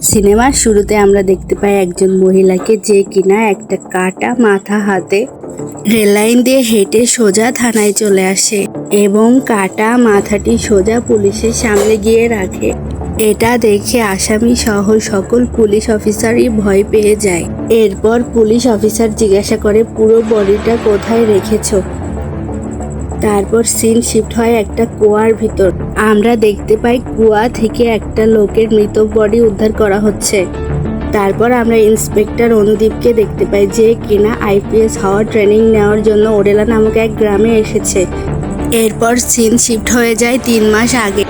সিনেমার শুরুতে আমরা দেখতে পাই একজন মহিলাকে, যে কিনা একটা কাটা মাথা হাতে রেললাইন দিয়ে হেঁটে সোজা থানায় চলে আসে এবং কাটা মাথাটি সোজা পুলিশের সামনে গিয়ে রাখে। এটা দেখে আসামি সহ সকল পুলিশ অফিসারই ভয় পেয়ে যায়। এরপর পুলিশ অফিসার জিজ্ঞাসা করে, পুরো বডিটা কোথায় রেখেছো? তারপর সিন শিফট হয় একটা কুয়ার ভিতর। আমরা দেখতে পাই কুয়া থেকে একটা লোকের মৃত বডি উদ্ধার করা হচ্ছে। তারপর আমরা ইন্সপেক্টর অনুদীপকে দেখতে পাই, যে কিনা আইপিএস হওয়ার ট্রেনিং নেওয়ার জন্য ওডেলা নামক এক গ্রামে এসেছে। এরপর সিন শিফট হয়ে যায় 3 মাস আগে।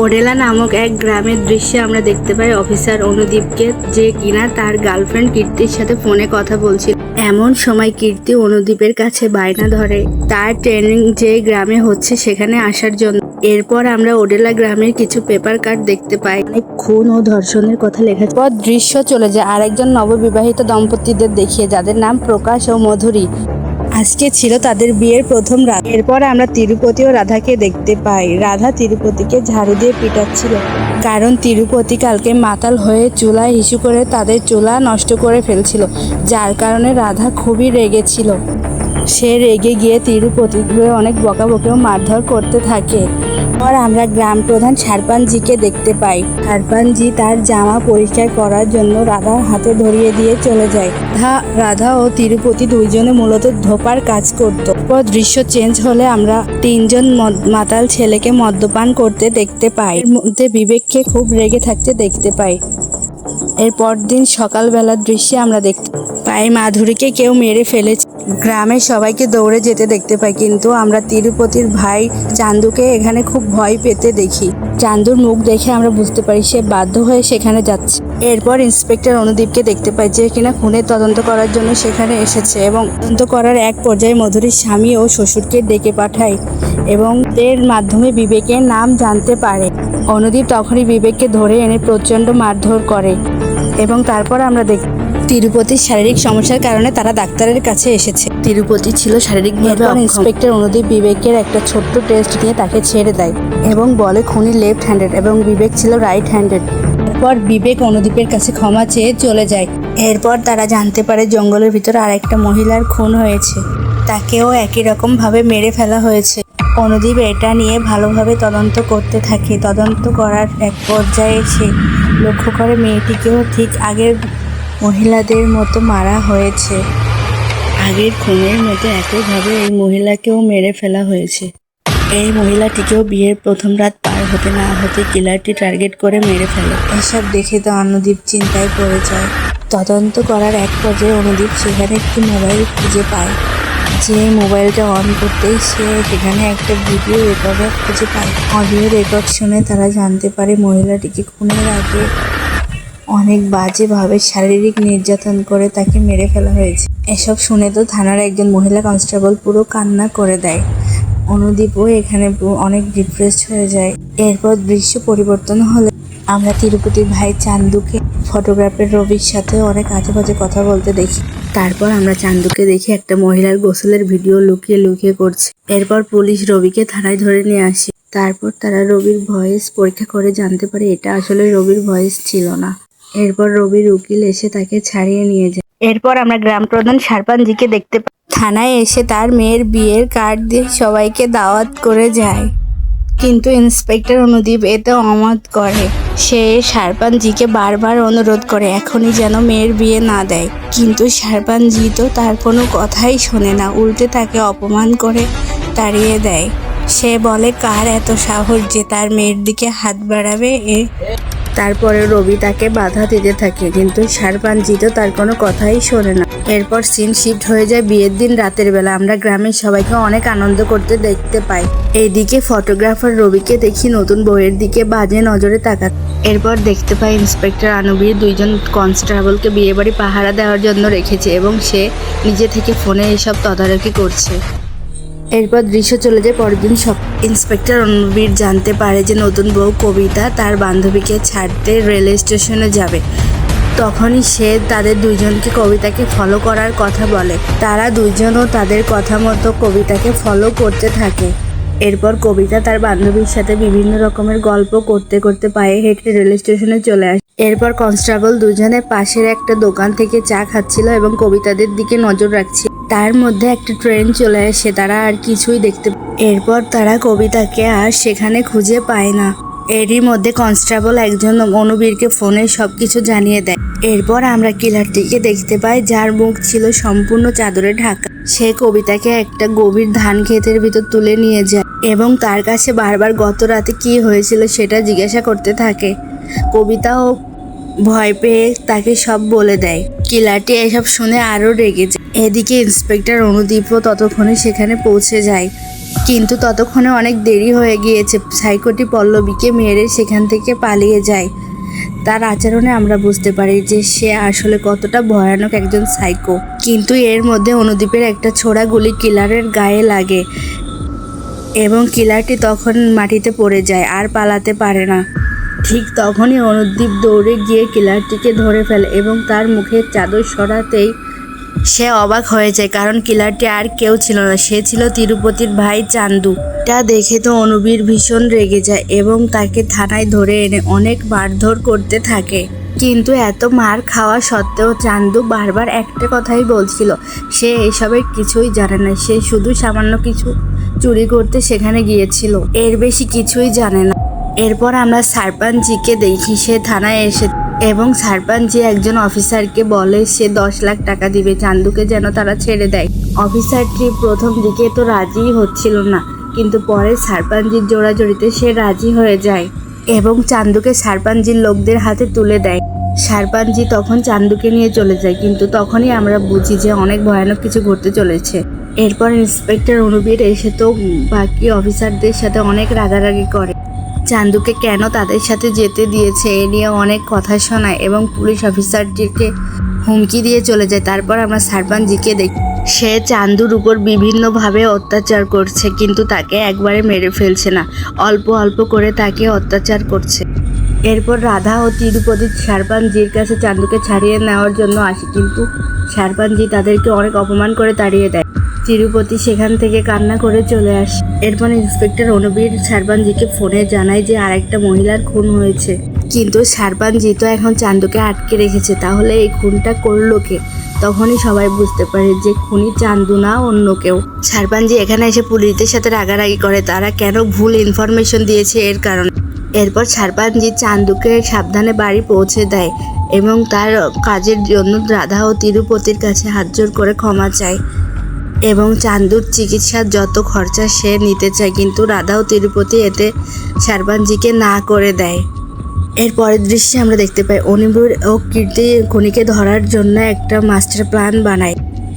ওডেলা নামক এক গ্রামের দৃশ্যে আমরা দেখতে পাই অফিসার অনুদীপকে, যে কিনা তার গার্লফ্রেন্ড কীর্তির সাথে ফোনে কথা বলছিল। এমন সময় কীর্তি অনুদীপের কাছে বায়না ধরে তার ট্রেনিং যে গ্রামে হচ্ছে সেখানে আসার জন্য। এরপর আমরা ওডেলা গ্রামের কিছু পেপার কাট দেখতে পাই, অনেক খুন ও ধর্ষণের কথা লেখা। পর দৃশ্য চলে যায় আরেকজন নববিবাহিত দম্পতিদের দেখিয়ে, যাদের নাম প্রকাশ ও মধুরী। আজকে ছিল তাদের বিয়ের প্রথম রাত। এরপর আমরা তিরুপতি ও রাধাকে দেখতে পাই। রাধা তিরুপতিকে ঝাড়ু দিয়ে পিটাচ্ছিল, কারণ তিরুপতি কালকে মাতাল হয়ে চুলায় হিসু করে তাদের চুলা নষ্ট করে ফেলছিল, যার কারণে রাধা খুবই রেগেছিল। সে রেগে গিয়ে তিরুপতিকে অনেক বকাবকি ও মারধর করতে থাকে। পর আমরা গ্রাম প্রধান সারপানজিকে দেখতে পাই। সারপানজি তার জামা পরিষ্কার করার জন্য রাধার হাতে ধরিয়ে দিয়ে চলে যায়। রাধা ও তিরুপতি দুইজনে মূলত ধোপার কাজ করত। পর দৃশ্য চেঞ্জ হলে আমরা 3জন মাতাল ছেলেকে মদ্যপান করতে দেখতে পাই। এর মধ্যে বিবেককে খুব রেগে থাকতে দেখতে পাই। এর পরদিন সকালবেলার দৃশ্যে আমরা দেখতে পাই মাধুরীকে কেউ মেরে ফেলেছে। গ্রামের সবাইকে দৌড়ে যেতে দেখতে পাই, কিন্তু আমরা তিরুপতির ভাই চান্দুকে এখানে খুব ভয় পেতে দেখি। চান্দুর মুখ দেখে আমরা বুঝতে পারি সে বাধ্য হয়ে সেখানে যাচ্ছে। এরপর ইন্সপেক্টর অনুদীপকে দেখতে পাই, যে কিনা খুনের তদন্ত করার জন্য সেখানে এসেছে এবং তদন্ত করার এক পর্যায়ে মধুরীর স্বামী ও শ্বশুরকে ডেকে পাঠায় এবং এর মাধ্যমে বিবেকের নাম জানতে পারে। অনুদীপ তখনই বিবেককে ধরে এনে প্রচণ্ড মারধর করে এবং তারপর আমরা দেখি তিরুপতির শারীরিক সমস্যার কারণে তারা ডাক্তারের কাছে এসেছে। তিরুপতি ছিল শারীরিকভাবে অক্ষম। ইন্সপেক্টর অনুদীপ বিবেকের একটা ছোট্ট টেস্ট নিয়ে তাকে ছেড়ে দেয় এবং বলে খুনি লেফট হ্যান্ডেড এবং বিবেক ছিল রাইট হ্যান্ডেড। এরপর বিবেক অনুদীপের কাছে ক্ষমা চেয়ে চলে যায়। এরপর তারা জানতে পারে জঙ্গলের ভিতর আরেকটা মহিলার খুন হয়েছে, তাকেও একই রকম ভাবে মেরে ফেলা হয়েছে। অনুদীপ এটা নিয়ে ভালোভাবে তদন্ত করতে থাকে। তদন্ত করার এক পর্যায়ে সে লক্ষ্য করে মেয়েটিকেও ঠিক আগের মহিলাদের মতো মারা হয়েছে। আগের খুনের মতো একইভাবে এই মহিলাকেও মেরে ফেলা হয়েছে। এই মহিলাটিকেও বিয়ের প্রথম রাত পার হতে না হতে কিলারটি টার্গেট করে মেরে ফেলে। এসব দেখে তো অনুদীপ চিন্তায় পড়ে যায়। তদন্ত করার এক পর্যায়ে অনুদীপ সেখানে একটি মোবাইল খুঁজে পায়। যে মোবাইলটা অন করতেই সে সেখানে একটা ভিডিও রেকর্ডার খুঁজে পায়। অডিও রেকর্ড শুনে তারা জানতে পারে মহিলাটিকে খুনের আগে অনেক বাজেভাবে শারীরিক নির্যাতন করে তাকে মেরে ফেলা হয়েছে। এসব শুনে তো থানার একজন মহিলা কনস্টেবল পুরো কান্না করে দেয়। অনুদীপও এখানে অনেক ডিপ্রেসড হয়ে যায়। এরপর দৃশ্য পরিবর্তন হলে আমরা তিরুপতির ভাই চান্দুকে ফটোগ্রাফার রবির সাথে অনেক আজেবাজে কথা বলতে দেখি। তারপর আমরা চান্দুকে দেখি একটা মহিলার গোসলের ভিডিও লুকিয়ে লুকিয়ে করছে। এরপর পুলিশ রবিকে থানায় ধরে নিয়ে আসে। তারপর তারা রবির ভয়েস পরীক্ষা করে জানতে পারে এটা আসলে রবির ভয়েস ছিল না। এরপর রবির উকিল এসে তাকে ছাড়িয়ে নিয়ে যায়। এরপর আমরা গ্রাম প্রধান সারপানজিকে দেখতে পাই। থানায় এসে তার মেয়ের বিয়ের কার্ড দিয়ে সবাইকে দাওয়াত করে যায়, কিন্তু ইন্সপেক্টর অনুদীপ এতে অমত করে। সে সারপানজিকে বারবার অনুরোধ করে এখনই যেন মেয়ের বিয়ে না দেয়, কিন্তু সারপানজি তো তার কোনো কথাই শোনে না, উল্টে তাকে অপমান করে তাড়িয়ে দেয়। সে বলে কার এত সাহস যে তার মেয়ের দিকে হাত বাড়াবে। তারপরে রবি তাকে বাধা দিতে থাকে, কিন্তু সারপানজি তো তার কোনো কথাই শোনে না। এরপর সিন শিফট হয়ে যায় বিয়ের দিন রাতের বেলা। আমরা গ্রামের সবাইকে অনেক আনন্দ করতে দেখতে পাই। এইদিকে ফটোগ্রাফার রবিকে দেখি নতুন বউয়ের দিকে বাজে নজরে তাকাতে। এরপর দেখতে পাই ইন্সপেক্টর আনুবীর 2জন কনস্টেবলকে বিয়েবাড়ি পাহারা দেওয়ার জন্য রেখেছে এবং সে নিজে থেকে ফোনে এসব তদারকি করছে। এরপর দৃশ্য চলে যায় পরের দিন ইন্সপেক্টর অনুবীর জানতে পারে যে নতুন বউ কবিতা তার বান্ধবীকে ছাড়তে রেল স্টেশনে যাবে। তখনই সে তাদের 2জনকে কবিতাকে ফলো করার কথা বলে। তারা 2জনও তাদের কথা মতো কবিতাকে ফলো করতে থাকে। এরপর কবিতা তার বান্ধবীর সাথে বিভিন্ন রকমের গল্প করতে করতে পায়ে হেঁটে রেল স্টেশনে চলে আসে। এরপর কনস্টেবল দুজনে পাশের একটা দোকান থেকে চা খাচ্ছিল এবং কবিতাদের দিকে নজর রাখছিল। তার মধ্যে একটা ট্রেন চলে আসে, তারা আর কিছুই দেখতে। এরপর তারা কবিতাকে আর সেখানে খুঁজে পায় না। এরই মধ্যে কনস্টেবল একজন অনুবীরকে ফোনে সবকিছু জানিয়ে দেয়। এরপর আমরা কিলারটিকে দেখতে পাই, যার মুখ ছিল সম্পূর্ণ চাদরে ঢাকা। সে কবিতাকে একটা গভীর ধান ক্ষেতের ভিতর তুলে নিয়ে যায় এবং তার কাছে বারবার গত রাতে কি হয়েছিল সেটা জিজ্ঞাসা করতে থাকে। কবিতাও ভয় পেয়ে তাকে সব বলে দেয়। কিলারটি এসব শুনে আরো রেগে যায়। এদিকে ইন্সপেক্টর অনুদীপও ততক্ষণে সেখানে পৌঁছে যায়, কিন্তু ততক্ষণে অনেক দেরি হয়ে গিয়েছে। সাইকোটি পল্লবীকে মেরে সেখান থেকে পালিয়ে যায়। তার আচরণে আমরা বুঝতে পারি যে সে আসলে কতটা ভয়ানক একজন সাইকো। কিন্তু এর মধ্যে অনুদীপের একটা ছোড়া গুলি কিলারের গায়ে লাগে এবং কিলারটি তখন মাটিতে পড়ে যায়, আর পালাতে পারে না। ঠিক তখনই অনুদীপ দৌড়ে গিয়ে কিলারটিকে ধরে ফেলে এবং তার মুখের চাদর সরাতেই সে অবাক হয়ে যায়, কারণ কিলারটি আর কেউ ছিল না, সে ছিল তিরুপতির ভাই চান্দু। এটা দেখে তো অনুবীর ভীষণ রেগে যায় এবং তাকে থানায় ধরে এনে অনেক মারধর করতে থাকে। কিন্তু এত মার খাওয়া সত্ত্বেও চান্দু বারবার একটা কথাই বলছিল, সে এসবের কিছুই জানে না, সে শুধু সামান্য কিছু চুরি করতে সেখানে গিয়েছিল, এর বেশি কিছুই জানে না। এরপর আমরা সারপাঞ্জিকে দেখি, সে থানায় এসে এবং সারপাঞ্জি একজন অফিসারকে বলে সে 10 লাখ টাকা দিবে চান্দুকে যেন তারা ছেড়ে দেয়। অফিসারটি প্রথম দিকে তো রাজিই হচ্ছিল না, কিন্তু পরে সারপাঞ্জির জোড়াজড়িতে সে রাজি হয়ে যায় এবং চান্দুকে সারপাঞ্জির লোকদের হাতে তুলে দেয়। সারপাঞ্জি তখন চান্দুকে নিয়ে চলে যায়, কিন্তু তখনই আমরা বুঝি যে অনেক ভয়ানক কিছু ঘটতে চলেছে। এরপর ইন্সপেক্টর অনুবীর এসে তো বাকি অফিসারদের সাথে অনেক রাগারাগি করে, চান্দুকে কেন তাদের সাথে যেতে দিয়েছে এ নিয়ে অনেক কথা শোনায় এবং পুলিশ অফিসারটিকে হুমকি দিয়ে চলে যায়। তারপর আমরা সারপাঞ্জিকে দেখি, সে চান্দুর উপর বিভিন্নভাবে অত্যাচার করছে, কিন্তু তাকে একবারে মেরে ফেলছে না, অল্প অল্প করে তাকে অত্যাচার করছে। এরপর রাধা ও তিরুপতি সারপাঞ্জির কাছে চান্দুকে ছাড়িয়ে নেওয়ার জন্য আসে, কিন্তু সারপাঞ্জি তাদেরকে অনেক অপমান করে তাড়িয়ে দেয়। তিরুপতি সেখান থেকে কান্না করে চলে আসে। এরপর ইন্সপেক্টর অনুবীর সারপাঞ্জিকে ফোনে জানায় যে আরেকটা মহিলার খুন হয়েছে, কিন্তু সারপাঞ্জি তো এখন চান্দুকে আটকে রেখেছে, তাহলে এই খুনটা করলো কে? তখনই সবাই বুঝতে পারে যে খুনি চান্দু না, অন্য কেউ। সারপাঞ্জি এখানে এসে পুলিশদের সাথে রাগারাগি করে, তারা কেন ভুল ইনফরমেশন দিয়েছে এর কারণে। এরপর সারপাঞ্জি চান্দুকে সাবধানে বাড়ি পৌঁছে দেয় এবং তার কাজের জন্য রাধা ও তিরুপতির কাছে হাতজোড় করে ক্ষমা চায় এবং চান্দুর চিকিৎসার যত খরচা সে নিতে চায়, কিন্তু রাধা ও তিরুপতি এতে সারপাঞ্জিকে না করে দেয়। এর পরের দৃশ্যে আমরা দেখতে পাই অনুবীর ও কীর্তি খুনিকে ধরার জন্য একটা মাস্টার প্ল্যান বানায়।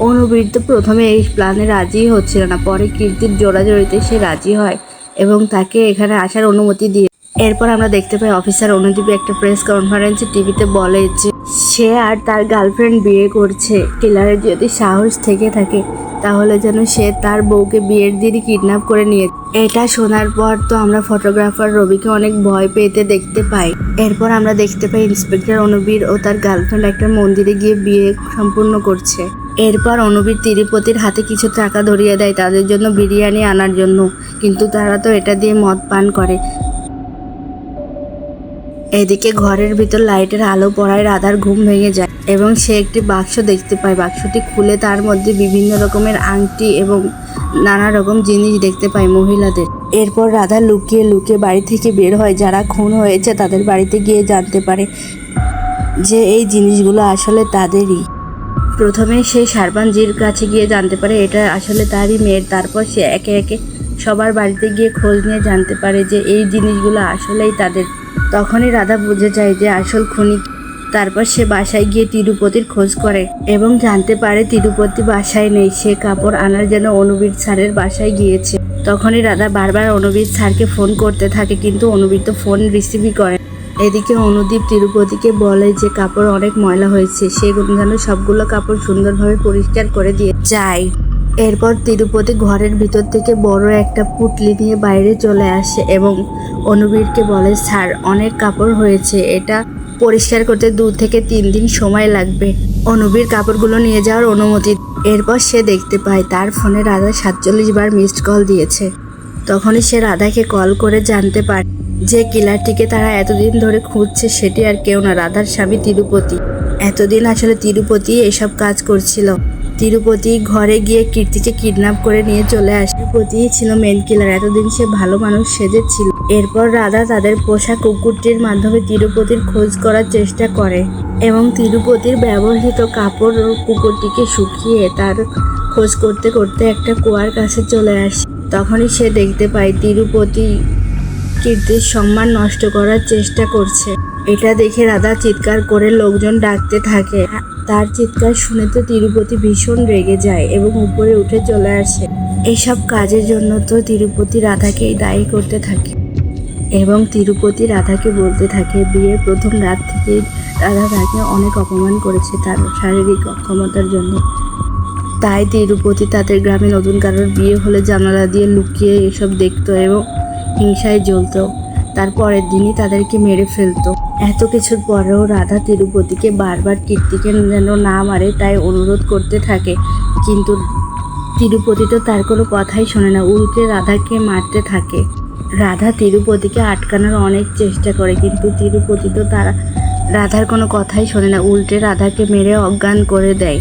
অনুবীর তো প্রথমে এই প্ল্যানে রাজি হচ্ছিল না, পরে কীর্তির জোড়াজড়িতে সে রাজি হয় এবং তাকে এখানে আসার অনুমতি দিয়ে। এরপর আমরা দেখতে পাই অফিসার অনুদীপ একটা প্রেস কনফারেন্সে টিভিতে বলে যে সে আর তার গার্লফ্রেন্ড বিয়ে করছে। কিলারের যদি সাহস থেকে থাকে তাহলে যেন সে তার বউকে বিয়ের দিনই কিডন্যাপ করে নিয়ে। এটা শোনার পর তো আমরা ফটোগ্রাফার রবিকে অনেক ভয় পেতে দেখতে পাই। এরপর আমরা দেখতে পাই ইন্সপেক্টর অনুবীর ও তার গার্লফ্রেন্ড একটা মন্দিরে গিয়ে বিয়ে সম্পূর্ণ করছে। এরপর অনুবীর তিরুপতির হাতে কিছু টাকা ধরিয়ে দেয় তাদের জন্য বিরিয়ানি আনার জন্য, কিন্তু তারা তো এটা দিয়ে মদ পান করে। এদিকে ঘরের ভিতর লাইটের আলো পড়ায় রাধার ঘুম ভেঙে যায় এবং সে একটি বাক্স দেখতে পায়। বাক্সটি খুলে তার মধ্যে বিভিন্ন রকমের আংটি এবং নানা রকম জিনিস দেখতে পায় মহিলাদের। এরপর রাধা লুকিয়ে লুকিয়ে বাড়ি থেকে বের হয়, যারা খুন হয়েছে তাদের বাড়িতে গিয়ে জানতে পারে যে এই জিনিসগুলো আসলে তাদেরই। প্রথমে সে সারপাঞ্জির কাছে গিয়ে জানতে পারে এটা আসলে তারই মেয়ের। তারপর সে একে একে সবার বাড়িতে গিয়ে খোঁজ নিয়ে জানতে পারে যে এই জিনিসগুলো আসলেই তাদের। তখনই রাধা বুঝে যায় যে আসল খুনি। তারপর সে বাসায় গিয়ে তিরুপতির খোঁজ করে এবং জানতে পারে তিরুপতি বাসায় নেই, সে কাপড় আনার জন্য অনুবীর স্যারের বাসায় গিয়েছে। তখনই রাধা বারবার অনুবীর স্যারকে ফোন করতে থাকে, কিন্তু অনুবীর তো ফোন রিসিভই করে। এদিকে অনুদীপ তিরুপতিকে বলে যে কাপড় অনেক ময়লা হয়েছে, সে যেন সবগুলো কাপড় সুন্দরভাবে পরিষ্কার করে দিয়ে যায়। এরপর তিরুপতি ঘরের ভিতর থেকে বড় একটা পুটলি নিয়ে বাইরে চলে আসে এবং অনুবীরকে বলে স্যার অনেক কাপড় হয়েছে, এটা পরিষ্কার করতে 2 থেকে 3 দিন সময় লাগবে। অনুবীর কাপড়গুলো নিয়ে যাওয়ার অনুমতি। এরপর সে দেখতে পায় তার ফোনে রাধা 47 বার মিসড কল দিয়েছে। তখনই সে রাধাকে কল করে জানতে পারে যে কিলারটিকে তারা এতদিন ধরে খুঁজছে সেটি আর কেউ না, রাধার স্বামী তিরুপতি। এতদিন আসলে তিরুপতি এসব কাজ করছিল। তিরুপতি ঘরে গিয়ে কীর্তিকে কিডন্যাপ করে নিয়ে চলে আসে। তিরুপতি ছিল মেন কিলার, এতদিন সে ভালো মানুষ সেজেছিল। এরপর রাধা তাদের পোষা কুকুরটির মাধ্যমে তিরুপতির খোঁজ করার চেষ্টা করে এবং তিরুপতির ব্যবহৃত কাপড় কুকুরটিকে শুকিয়ে তার খোঁজ করতে করতে একটা কুয়ার কাছে চলে আসে। তখনই সে দেখতে পায় তিরুপতি কীর্তির সম্মান নষ্ট করার চেষ্টা করছে। এটা দেখে রাধা চিৎকার করে লোকজন ডাকতে থাকে। তার চিৎকার শুনে তো তিরুপতি ভীষণ রেগে যায় এবং উপরে উঠে চলে আসে। এইসব কাজের জন্য তো তিরুপতি রাধাকেই দায়ী করতে থাকে এবং তিরুপতি রাধাকে বলতে থাকে বিয়ের প্রথম রাত থেকেই রাধা তাকে অনেক অপমান করেছে তার শারীরিক অক্ষমতার জন্য। তাই তিরুপতি তাদের গ্রামে নতুন কারোর বিয়ে হলে জানালা দিয়ে লুকিয়ে এসব দেখতো এবং হিংসায় জ্বলতো। তার পরের দিনই তাদেরকে মেরে ফেলতো। এত কিছুর পরেও রাধা তিরুপতিকে বারবার কীর্তিকে যেন না মারে তাই অনুরোধ করতে থাকে, কিন্তু তিরুপতি তো তার কোনো কথাই শোনে না, উল্টে রাধাকে মারতে থাকে। রাধা তিরুপতিকে আটকানোর অনেক চেষ্টা করে, কিন্তু তিরুপতি তো রাধার কোনো কথাই শোনে না, উল্টে রাধাকে মেরে অজ্ঞান করে দেয়।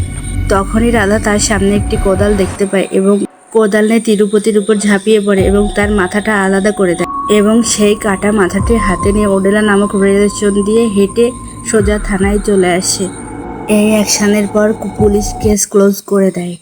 তখনই রাধা তার সামনে একটি কোদাল দেখতে পায় এবং কোদাল নিয়ে তিরুপতির উপর ঝাঁপিয়ে পড়ে এবং তার মাথাটা আলাদা করে দেয় এবং সেই কাটা মাথাটি হাতে নিয়ে ওডেলা নামক রেল স্টেশন দিয়ে হেঁটে সোজা থানায় চলে আসে। এই অ্যাকশনের পর পুলিশ কেস ক্লোজ করে দেয়।